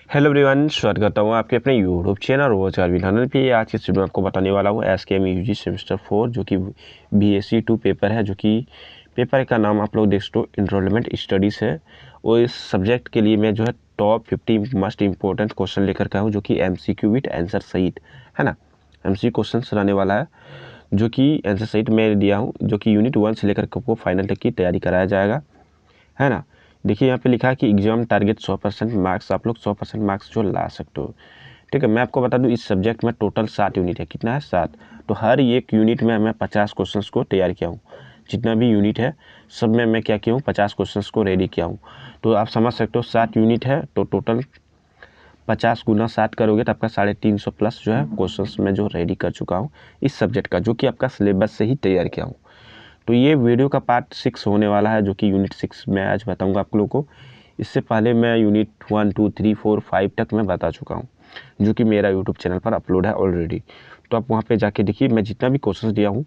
Hello everyone, स्वागत करता हूँ आपके अपने यूट्यूब चैनल रोजगार विधान पे। आज की वीडियो में आपको बताने वाला हूँ एसकेएम यूजी सेमेस्टर 4 जो कि बीएससी 2 पेपर है, जो कि पेपर का नाम आप लोग देख सकते हो एनरोलमेंट स्टडीज़ है। और इस सब्जेक्ट के लिए मैं जो है टॉप 50 मोस्ट इंपॉर्टेंट क्वेश्चन लेकर के आऊँ, जो कि एमसीक्यू विद आंसर सहित है ना। एमसीक्यू क्वेश्चन रहने वाला है, जो कि आंसर सहित मैं दिया हूँ, जो कि यूनिट 1 से लेकर के फाइनल तक की तैयारी कराया जाएगा, है ना। देखिए यहाँ पे लिखा है कि एग्जाम टारगेट 100% मार्क्स, आप लोग 100% मार्क्स जो ला सकते हो। ठीक है, मैं आपको बता दूँ इस सब्जेक्ट में टोटल 7 यूनिट है। कितना है? 7। तो हर एक यूनिट में मैं 50 क्वेश्चंस को तैयार किया हूँ। जितना भी यूनिट है सब में मैं क्या किया हूँ, 50 क्वेश्चंस को रेडी किया हूँ। तो आप समझ सकते हो 7 यूनिट है तो टोटल 50 गुना 7 करोगे तो आपका 350 प्लस जो है क्वेश्चंस मैं जो रेडी कर चुका हूँ इस सब्जेक्ट का, जो कि आपका सिलेबस से ही तैयार किया हूँ। तो ये वीडियो का पार्ट 6 होने वाला है, जो कि यूनिट 6 मैं आज बताऊंगा आप लोगों को। इससे पहले मैं यूनिट 1 2 3 4 5 तक मैं बता चुका हूँ, जो कि मेरा यूट्यूब चैनल पर अपलोड है ऑलरेडी। तो आप वहाँ पे जाके देखिए, मैं जितना भी क्वेश्चंस दिया हूँ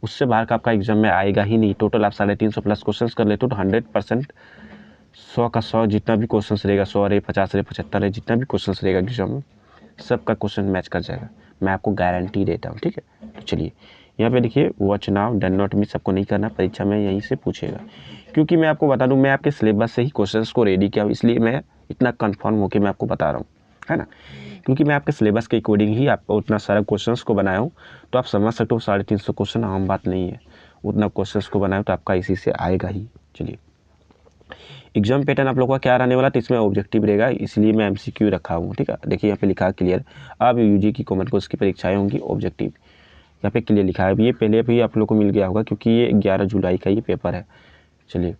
उससे बाहर का आपका एग्जाम में आएगा ही नहीं। टोटल आप 350 प्लस क्वेश्चंस कर लेते हो तो 100% 100 का 100 जितना भी क्वेश्चंस रहेगा, 100 रहे 50 रहे 75 रहे, जितना भी क्वेश्चंस रहेगा एग्जाम में सबका क्वेश्चन मैच कर जाएगा, मैं आपको गारंटी देता हूँ। ठीक है, तो चलिए यहाँ पे देखिए, watch now done not miss सबको नहीं करना, परीक्षा में यहीं से पूछेगा। क्योंकि मैं आपको बता दूँ मैं आपके सिलेबस से ही क्वेश्चंस को रेडी किया हूँ, इसलिए मैं इतना कंफर्म होकर मैं आपको बता रहा हूँ, है ना। क्योंकि मैं आपके सिलेबस के अकॉर्डिंग ही आपको उतना सारा क्वेश्चंस को बनाया हूँ। तो आप समझ सकते हो 350 क्वेश्चन आम बात नहीं है, उतना क्वेश्चंस को बनाया तो आपका इसी से आएगा ही। चलिए, एग्जाम पैटर्न आप लोगों का क्या रहने वाला, तो इसमें ऑब्जेक्टिव रहेगा, इसलिए मैं एमसीक्यू रखा हूँ। ठीक है, देखिए यहाँ पे लिखा है क्लियर, अब यूजी की कॉमन कोर्स की परीक्षाएं होंगी ऑब्जेक्टिव, यहाँ पे क्लियर लिखा है। ये पहले भी आप लोग को मिल गया होगा क्योंकि ये 11 जुलाई का ये पेपर है। चलिए,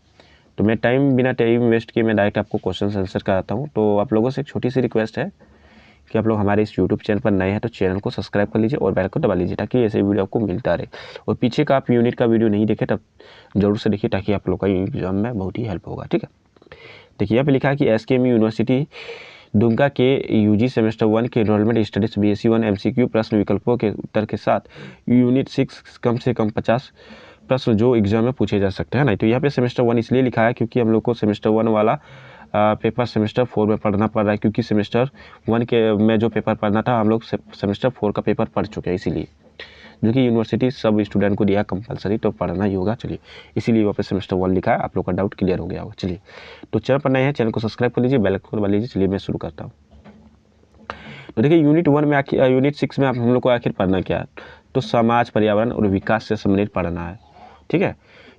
तो मैं बिना टाइम वेस्ट किए मैं डायरेक्ट आपको क्वेश्चन आंसर कराता हूँ। तो आप लोगों से एक छोटी सी रिक्वेस्ट है कि आप लोग हमारे इस यूट्यूब चैनल पर नए हैं तो चैनल को सब्सक्राइब कर लीजिए और बेल को दबा लीजिए, ताकि ऐसे वीडियो आपको मिलता रहे। और पीछे का आप यूनिट का वीडियो नहीं देखे तब जरूर से देखिए, ताकि आप लोग का एग्जाम में बहुत ही हेल्प होगा। ठीक है, देखिए यहाँ पे लिखा है कि एसकेएम यूनिवर्सिटी दुमका के यूजी सेमेस्टर 1 के एनरोलमेंट स्टडीज बीएससी 1 एमसीक्यू प्रश्न विकल्पों के उत्तर के साथ यूनिट 6 कम से कम 50 प्रश्न जो एग्जाम में पूछे जा सकते हैं ना। तो यहाँ पे सेमेस्टर 1 इसलिए लिखा है क्योंकि हम लोग को सेमेस्टर 1 वाला पेपर सेमेस्टर 4 में पढ़ना पड़ रहा है, क्योंकि सेमेस्टर 1 के में जो पेपर पढ़ना था हम लोग सेमेस्टर 4 का पेपर पढ़ चुके हैं, इसीलिए जो कि यूनिवर्सिटी सब स्टूडेंट को दिया कंपलसरी, तो पढ़ना ही होगा। चलिए, इसीलिए वहाँ पे सेमेस्टर 1 लिखा है, आप लोग का डाउट क्लियर हो गया होगा। चलिए, तो चैनल पर नए हैं चैनल को सब्सक्राइब कर लीजिए, बेल को दबा लीजिए। चलिए मैं शुरू करता हूँ। तो देखिए यूनिट 1 में आखिर यूनिट 6 में हम लोग को आखिर पढ़ना क्या है, तो समाज पर्यावरण और विकास से संबंधित पढ़ना है। ठीक है,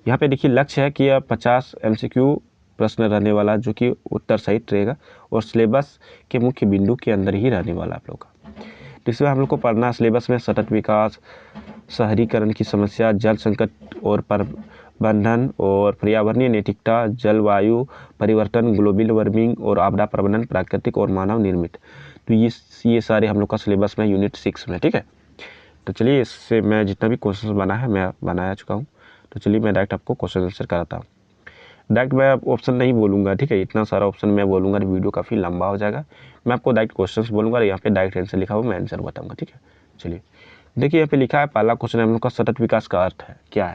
यहाँ पे देखिए लक्ष्य है कि यह 50 एमसीक्यू प्रश्न रहने वाला, जो कि उत्तर सहित रहेगा और सिलेबस के मुख्य बिंदु के अंदर ही रहने वाला आप लोग का। तो इसमें हम लोग को पढ़ना सिलेबस में सतत विकास, शहरीकरण की समस्या, जल संकट और प्रबंधन और पर्यावरणीय नैतिकता, जलवायु परिवर्तन, ग्लोबल वार्मिंग और आपदा प्रबंधन, प्राकृतिक और मानव निर्मित। तो ये सारे हम लोग का सिलेबस में यूनिट 6 में। ठीक है, तो चलिए इससे मैं जितना भी क्वेश्चन बना है मैं बनाया चुका हूँ। तो चलिए मैं डायरेक्ट आपको क्वेश्चन आंसर कराता हूँ। डायरेक्ट मैं ऑप्शन नहीं बोलूँगा, ठीक है, इतना सारा ऑप्शन मैं बोलूँगा तो वीडियो काफ़ी लंबा हो जाएगा। मैं आपको डायरेक्ट क्वेश्चन बोलूँगा और यहाँ पे डायरेक्ट आंसर लिखा हुआ मैं आंसर बताऊँगा। ठीक है, चलिए देखिए यहाँ पे लिखा है, पहला क्वेश्चन हम लोग का सतत विकास का अर्थ है क्या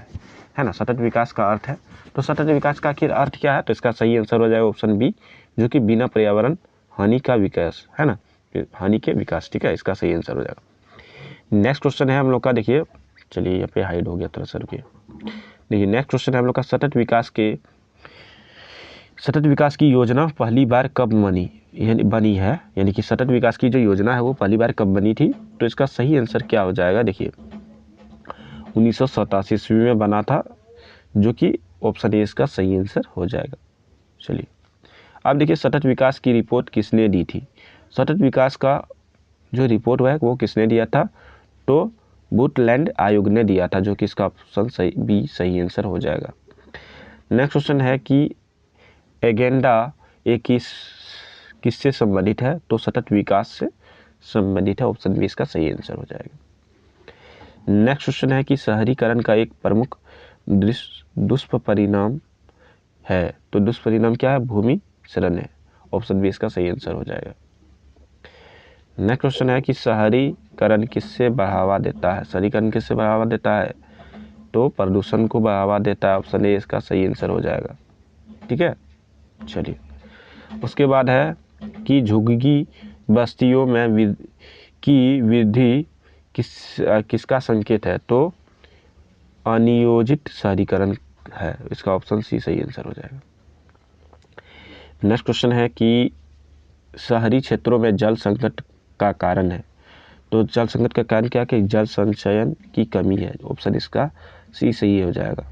है ना। सतत विकास का अर्थ है, तो सतत विकास का आखिर अर्थ क्या है, तो इसका सही आंसर हो जाएगा ऑप्शन बी, जो कि बिना पर्यावरण हानि का विकास, है ना, हानि के विकास। ठीक है, इसका सही आंसर हो जाएगा। नेक्स्ट क्वेश्चन है हम लोग का, देखिए चलिए यहाँ पे हाइड हो गया थोड़ा सा, रुकिए। देखिए नेक्स्ट क्वेश्चन है हम लोग का, सतत विकास की योजना पहली बार कब बनी है, यानी कि सतत विकास की जो योजना है वो पहली बार कब बनी थी। तो इसका सही आंसर क्या हो जाएगा, देखिए 1987 ईस्वी में बना था, जो कि ऑप्शन ए इसका सही आंसर हो जाएगा। चलिए अब देखिए, सतत विकास की रिपोर्ट किसने दी थी। सतत विकास का जो रिपोर्ट है वो किसने दिया था, तो बुटलैंड आयोग ने दिया था, जो कि इसका ऑप्शन सही आंसर हो जाएगा। नेक्स्ट क्वेश्चन है कि एजेंडा ए किससे संबंधित है, तो सतत विकास से संबंधित है, ऑप्शन बी इसका सही आंसर हो जाएगा। नेक्स्ट क्वेश्चन है कि शहरीकरण का एक प्रमुख दुष्परिणाम है, तो दुष्परिणाम क्या है, भूमि क्षरण है, ऑप्शन बी इसका सही आंसर हो जाएगा। नेक्स्ट क्वेश्चन है कि शहरीकरण किससे बढ़ावा देता है, शहरीकरण किससे बढ़ावा देता है, तो प्रदूषण को बढ़ावा देता है, ऑप्शन ए इसका सही आंसर हो जाएगा। ठीक है, चलिए उसके बाद है कि झुग्गी बस्तियों में की वृद्धि किसका संकेत है? तो अनियोजित शहरीकरण है। इसका ऑप्शन सी सही आंसर हो जाएगा। नेक्स्ट क्वेश्चन है कि शहरी क्षेत्रों में जल संकट का कारण है। तो जल संकट का कारण क्या है? कि जल संचयन की कमी है। ऑप्शन इसका सी सही हो जाएगा।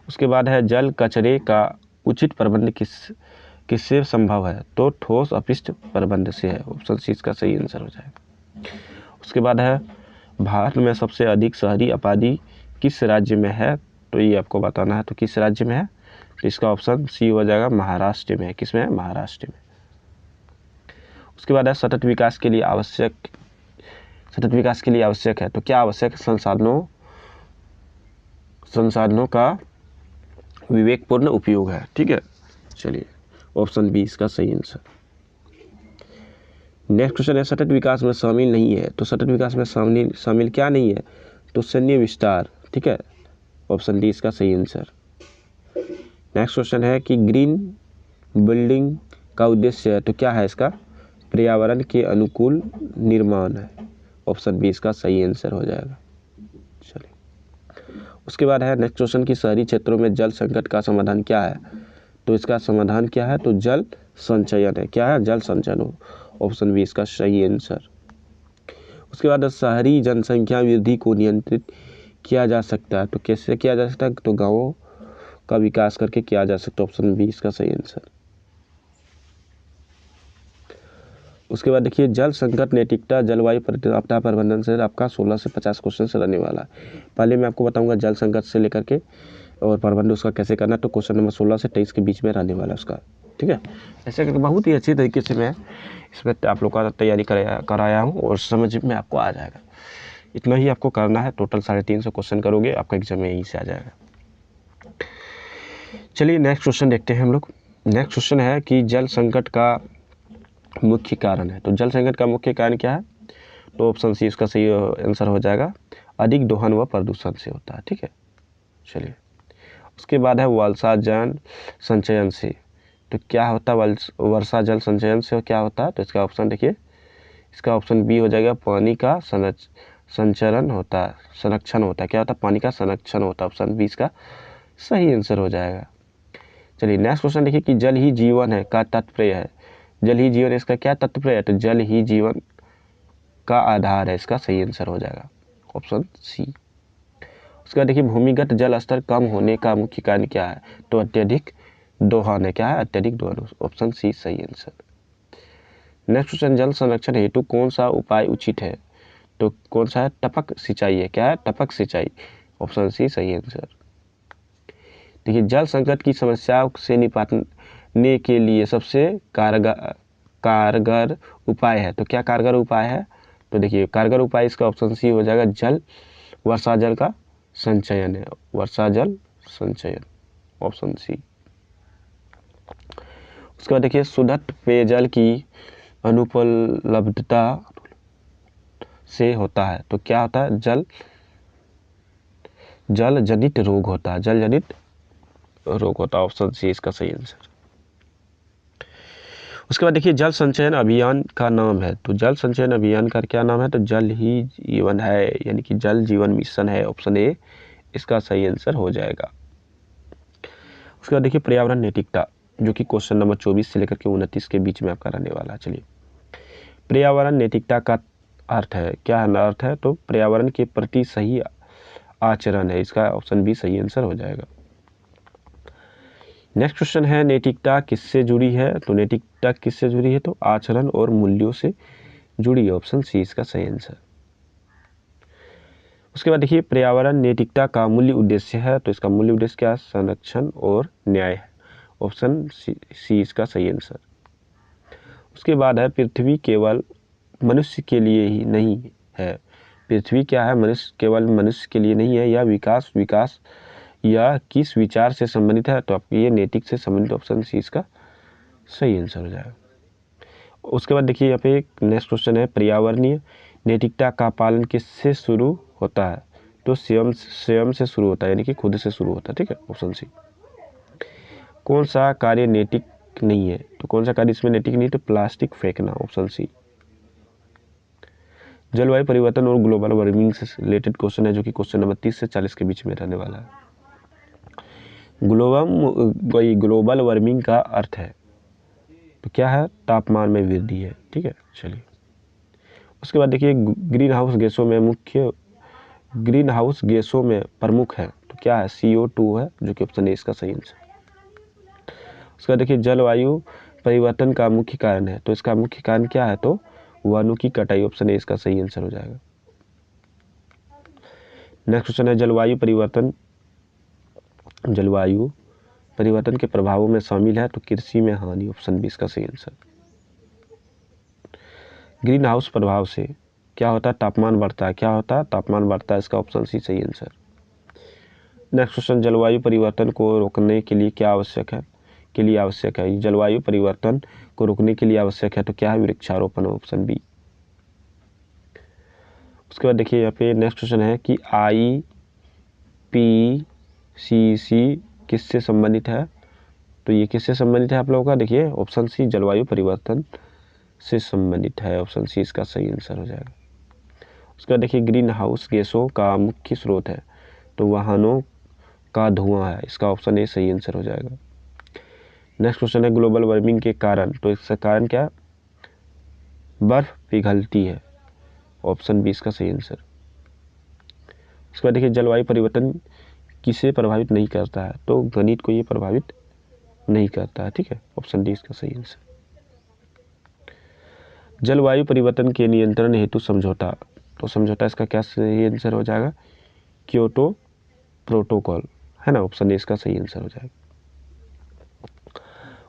उसके बाद है जल कचरे का उचित प्रबंध किससे संभव है? तो ठोस अपशिष्ट प्रबंध से है। ऑप्शन सी इसका सही आंसर हो जाएगा। उसके बाद है भारत में सबसे अधिक शहरी आबादी किस राज्य में है? तो ये आपको बताना है। तो किस राज्य में है? तो इसका ऑप्शन सी हो जाएगा, महाराष्ट्र में है। किस में है? महाराष्ट्र में। उसके बाद है सतत विकास के लिए आवश्यक है। तो क्या आवश्यक? संसाधनों का विवेकपूर्ण उपयोग है। ठीक है, चलिए ऑप्शन बी इसका सही आंसर। नेक्स्ट क्वेश्चन है सतत विकास में शामिल नहीं है। तो सतत विकास में शामिल क्या नहीं है? तो सैन्य विस्तार। ठीक है, ऑप्शन डी इसका सही आंसर। नेक्स्ट क्वेश्चन है कि ग्रीन बिल्डिंग का उद्देश्य है। तो क्या है इसका? पर्यावरण के अनुकूल निर्माण है। ऑप्शन बी इसका सही आंसर हो जाएगा। चलिए उसके बाद है नेक्स्ट क्वेश्चन की शहरी क्षेत्रों में जल संकट का समाधान क्या है? तो इसका समाधान क्या है? तो जल संचयन है। क्या है? जल संचयन। ऑप्शन बी इसका सही आंसर। उसके बाद शहरी जनसंख्या वृद्धि को नियंत्रित किया जा सकता है। तो कैसे किया जा सकता है? तो गाँवों का विकास करके किया जा सकता है। ऑप्शन बी इसका सही आंसर। उसके बाद देखिए जल संकट नैतिकता जलवायु आपदा प्रबंधन से आपका 16 से 50 क्वेश्चन से रहने वाला है। पहले मैं आपको बताऊंगा जल संकट से लेकर के और प्रबंधन उसका कैसे करना। तो क्वेश्चन नंबर 16 से 23 के बीच में रहने वाला उसका। ठीक है, ऐसे करके बहुत ही अच्छी तरीके से मैं इसमें आप लोग का तैयारी कराया हूँ और समझ में आपको आ जाएगा। इतना ही आपको करना है। टोटल 350 क्वेश्चन करोगे, आपका एग्जाम में यहीं से आ जाएगा। चलिए नेक्स्ट क्वेश्चन देखते हैं हम लोग। नेक्स्ट क्वेश्चन है कि जल संकट का मुख्य कारण है। तो जल संकट का मुख्य कारण क्या है? तो ऑप्शन सी इसका सही आंसर हो जाएगा, अधिक दोहन व प्रदूषण से होता है। ठीक है, चलिए उसके बाद है वर्षा जल संचयन से। तो क्या होता है वर्षा जल संचयन से क्या होता है? तो इसका ऑप्शन देखिए, इसका ऑप्शन बी हो जाएगा, पानी का संरक्षण होता है। क्या होता है? पानी का संरक्षण होता है। ऑप्शन बी इसका सही आंसर हो जाएगा। चलिए नेक्स्ट क्वेश्चन देखिए कि जल ही जीवन है का तात्पर्य है। जल ही जीवन, इसका क्या तात्पर्य है? तो जल ही जीवन का आधार है। इसका सही आंसर हो जाएगा, ऑप्शन सी। उसके बाद देखिए भूमिगत जल स्तर कम होने का मुख्य कारण क्या है? तो अत्यधिक दोहन है। क्या है? अत्यधिक दोहन। ऑप्शन सी सही आंसर। नेक्स्ट क्वेश्चन जल संरक्षण हेतु कौन सा उपाय उचित है? तो कौन सा है? टपक सिंचाई है। क्या है? टपक सिंचाई। ऑप्शन सी सही आंसर। देखिए जल संकट की समस्या से निपटने के लिए सबसे कारगर उपाय है। तो क्या कारगर उपाय है? तो देखिए कारगर उपाय इसका ऑप्शन सी हो जाएगा, वर्षा जल का संचयन है। वर्षा जल संचयन, ऑप्शन सी। उसके बाद देखिए शुद्ध पेयजल की अनुपलब्धता से होता है। तो क्या होता है? जल जनित रोग होता है। जल जनित रोग होता है। ऑप्शन सी इसका सही आंसर। उसके बाद देखिए जल संचयन अभियान का नाम है। तो जल संचयन अभियान का क्या नाम है? तो जल ही जीवन है, यानी कि जल जीवन मिशन है। ऑप्शन ए इसका सही आंसर हो जाएगा। उसके बाद देखिए पर्यावरण नैतिकता, जो कि क्वेश्चन नंबर 24 से लेकर के 29 के बीच में आपका रहने वाला है। चलिए पर्यावरण नैतिकता का अर्थ है, क्या अर्थ है? तो पर्यावरण के प्रति सही आचरण है। इसका ऑप्शन बी सही आंसर हो जाएगा। नेक्स्ट क्वेश्चन है नैतिकता किससे जुड़ी है? तो नैतिकता किससे जुड़ी है? तो आचरण और मूल्यों से जुड़ी है। ऑप्शन सी इसका सही आंसर। उसके बाद देखिए पर्यावरण नैतिकता का मूल्य उद्देश्य है। तो इसका मूल्य उद्देश्य क्या है? संरक्षण और न्याय है। ऑप्शन सी इसका सही आंसर। उसके बाद है पृथ्वी केवल मनुष्य के लिए ही नहीं है। पृथ्वी क्या है? केवल मनुष्य के लिए नहीं है। यह विकास या किस विचार से संबंधित है? तो आपको ये नैतिक से संबंधित। ऑप्शन सी इसका सही आंसर हो जाएगा। उसके बाद देखिए यहाँ पे एक नेक्स्ट क्वेश्चन है पर्यावरणीय नैतिकता का पालन किससे शुरू होता है? तो स्वयं से शुरू होता है, यानी कि खुद से शुरू होता है। ठीक है, ऑप्शन सी। कौन सा कार्य नैतिक नहीं है। तो कौन सा कार्य इसमें नैतिक नहीं है? तो प्लास्टिक फेंकना, ऑप्शन सी। जलवायु परिवर्तन और ग्लोबल वार्मिंग से रिलेटेड क्वेश्चन है, जो कि क्वेश्चन नंबर 30 से 40 के बीच में रहने वाला है। ग्लोबल वार्मिंग का अर्थ है, तो क्या है? तापमान में वृद्धि है। ठीक है, चलिए उसके बाद देखिए ग्रीन हाउस गैसों में प्रमुख है, तो क्या है? CO2 है, जो कि ऑप्शन ए इसका सही आंसर। उसका देखिए जलवायु परिवर्तन का मुख्य कारण है, तो इसका मुख्य कारण क्या है? तो वनों की कटाई, ऑप्शन ए इसका सही आंसर हो जाएगा। नेक्स्ट क्वेश्चन है जलवायु परिवर्तन के प्रभावों में शामिल है, तो कृषि में हानि, ऑप्शन बी इसका सही आंसर। ग्रीन हाउस प्रभाव से क्या होता है? तापमान बढ़ता है। क्या होता है? तापमान बढ़ता है, इसका ऑप्शन सी सही आंसर। नेक्स्ट क्वेश्चन, जलवायु परिवर्तन को रोकने के लिए क्या आवश्यक है? जलवायु परिवर्तन को रोकने के लिए आवश्यक है, तो क्या है? वृक्षारोपण, ऑप्शन बी। उसके बाद देखिए यहाँ पे नेक्स्ट क्वेश्चन है कि IPCC किससे संबंधित है? तो ये किससे संबंधित है आप लोगों का? देखिए ऑप्शन सी जलवायु परिवर्तन से संबंधित है, ऑप्शन सी इसका सही आंसर हो जाएगा। उसके बाद देखिए ग्रीन हाउस गैसों का मुख्य स्रोत है, तो वाहनों का धुआं है, इसका ऑप्शन ए सही आंसर हो जाएगा। नेक्स्ट क्वेश्चन है ग्लोबल वार्मिंग के कारण, तो इसका कारण क्या? बर्फ पिघलती है, ऑप्शन बी इसका सही आंसर। उसके बाद देखिए जलवायु परिवर्तन किसे प्रभावित नहीं करता है? तो गणित को ये प्रभावित नहीं करता है। ठीक है, ऑप्शन डी इसका सही आंसर। जलवायु परिवर्तन के नियंत्रण हेतु समझौता, तो समझौता इसका क्या सही आंसर हो जाएगा? क्योटो प्रोटोकॉल है ना, ऑप्शन ए इसका सही आंसर हो जाएगा।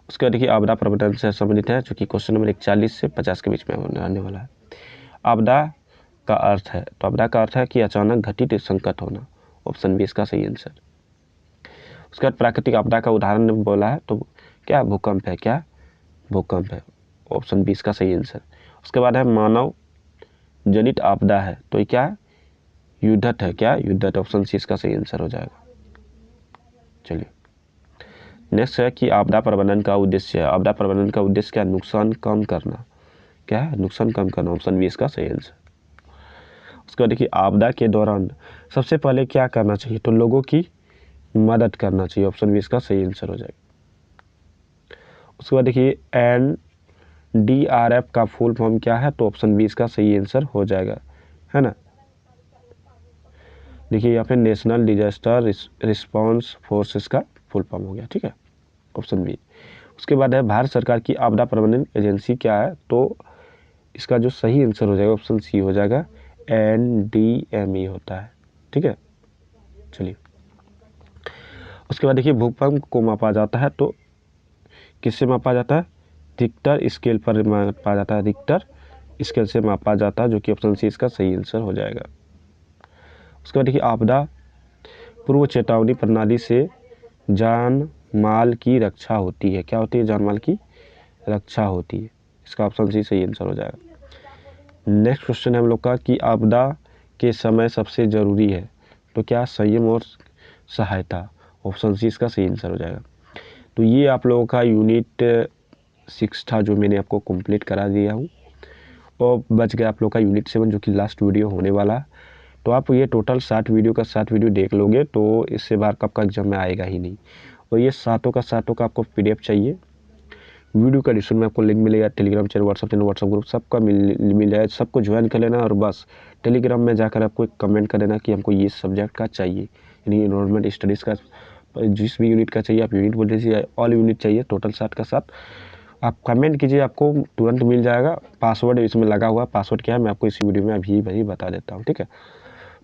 उसके बाद देखिए आपदा प्रबंधन से संबंधित है, जो कि क्वेश्चन नंबर 41 से 50 के बीच में आने वाला है। आपदा का अर्थ है, तो आपदा का अर्थ है कि अचानक घटित संकट होना, ऑप्शन बी इसका सही आंसर। उसके बाद प्राकृतिक आपदा का उदाहरण बोला है, तो क्या? भूकंप है। क्या? भूकंप है, ऑप्शन बी इसका सही आंसर। उसके बाद है मानव जनित आपदा है, तो ये क्या? युद्धत है। क्या? युद्धत, ऑप्शन सी इसका सही आंसर हो जाएगा। चलिए नेक्स्ट है कि आपदा प्रबंधन का उद्देश्य है। आपदा प्रबंधन का उद्देश्य क्या? नुकसान कम करना। क्या है? नुकसान कम करना, ऑप्शन बी इसका सही आंसर। उसके बाद देखिए आपदा के दौरान सबसे पहले क्या करना चाहिए? तो लोगों की मदद करना चाहिए, ऑप्शन बी इसका सही आंसर हो जाएगा। उसके बाद देखिए NDRF का फुल फॉर्म क्या है? तो ऑप्शन बी इसका सही आंसर हो जाएगा, है ना। देखिए यहाँ पे नेशनल डिजास्टर रिस्पांस फोर्सेस का फुल फॉर्म हो गया। ठीक है, ऑप्शन बी। उसके बाद है भारत सरकार की आपदा प्रबंधन एजेंसी क्या है? तो इसका जो सही आंसर हो जाएगा ऑप्शन सी हो जाएगा, NDMA होता है। ठीक है, चलिए उसके बाद देखिए भूकंप को मापा जाता है, तो किससे मापा जाता है? रिक्टर स्केल पर मापा जाता है, रिक्टर स्केल से मापा जाता है, जो कि ऑप्शन सी इसका सही आंसर हो जाएगा। उसके बाद देखिए आपदा पूर्व चेतावनी प्रणाली से जान माल की रक्षा होती है। क्या होती है? जान माल की रक्षा होती है, इसका ऑप्शन सी सही आंसर हो जाएगा। नेक्स्ट क्वेश्चन है हम लोग का कि आपदा के समय सबसे ज़रूरी है, तो क्या? संयम और सहायता, ऑप्शन सी इसका सही आंसर हो जाएगा। तो ये आप लोगों का यूनिट 6 था, जो मैंने आपको कंप्लीट करा दिया हूँ, और बच गया आप लोग का यूनिट 7, जो कि लास्ट वीडियो होने वाला है। तो आप ये टोटल 60 वीडियो का 60 वीडियो देख लोगे, तो इससे बाहर कब का एग्जाम में आएगा ही नहीं। और ये सातों का आपको PDF चाहिए, वीडियो का डिस्क्रिप्शन में आपको लिंक मिलेगा, टेलीग्राम चैनल, व्हाट्सअप ग्रुप सबका मिल जाए, सबको ज्वाइन कर लेना। और बस टेलीग्राम में जाकर आपको एक कमेंट कर देना कि हमको ये सब्जेक्ट का चाहिए, यानी एनवायरनमेंट स्टडीज़ का जिस भी यूनिट का चाहिए आप यूनिट बोल दीजिए, ऑल यूनिट चाहिए, टोटल 60 का 60 आप कमेंट कीजिए, आपको तुरंत मिल जाएगा। पासवर्ड इसमें लगा हुआ, पासवर्ड क्या है मैं आपको इसी वीडियो में अभी वही बता देता हूँ। ठीक है,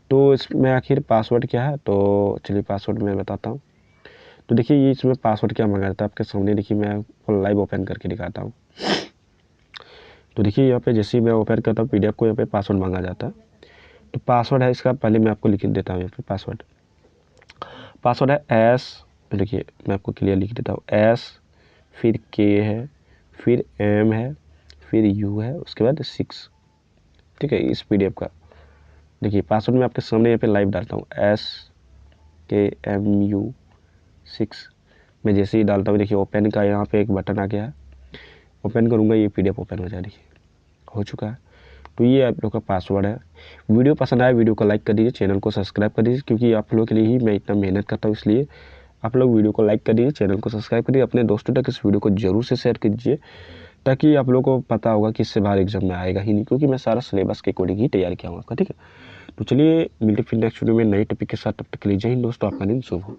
तो इसमें आखिर पासवर्ड क्या है? तो चलिए पासवर्ड मैं बताता हूँ। तो देखिए ये इसमें पासवर्ड क्या मांगा जाता है आपके सामने, देखिए मैं लाइव ओपन करके दिखाता हूँ। तो देखिए यहाँ पे जैसे ही मैं ओपन करता हूँ PDF को, यहाँ पे पासवर्ड मांगा जाता है। तो पासवर्ड है इसका, पहले मैं आपको लिख देता हूँ। यहाँ पे पासवर्ड है S, देखिए मैं आपको क्लियर लिख देता हूँ, S फिर K है, फिर M है, फिर U है, उसके बाद 6। ठीक है, इस PDF का देखिए पासवर्ड मैं आपके सामने यहाँ पे लाइव डालता हूँ, SKMU 6। मैं जैसे ही डालता हूँ देखिए ओपन का यहाँ पे एक बटन आ गया है, ओपन करूँगा ये PDF ओपन हो जाए, देखिए हो चुका है। तो ये आप लोग का पासवर्ड है। वीडियो पसंद आया वीडियो को लाइक कर दीजिए, चैनल को सब्सक्राइब कर दीजिए, क्योंकि आप लोगों के लिए ही मैं इतना मेहनत करता हूँ, इसलिए आप लोग वीडियो को लाइक कर दीजिए, चैनल को सब्सक्राइब करिए, अपने दोस्तों तक इस वीडियो को जरूर से शेयर कीजिए, ताकि आप लोगों को पता होगा कि इससे बाहर एग्जाम में आएगा ही नहीं, क्योंकि मैं सारा सिलेबस के अकॉर्डिंग ही तैयार किया हूँ आपका। ठीक है, तो चलिए मिलते फिर नेक्स्ट वीडियो में नए टॉपिक के साथ, तब तक के लिए जय हिंद दोस्तों, आपका दिन शुभ हो।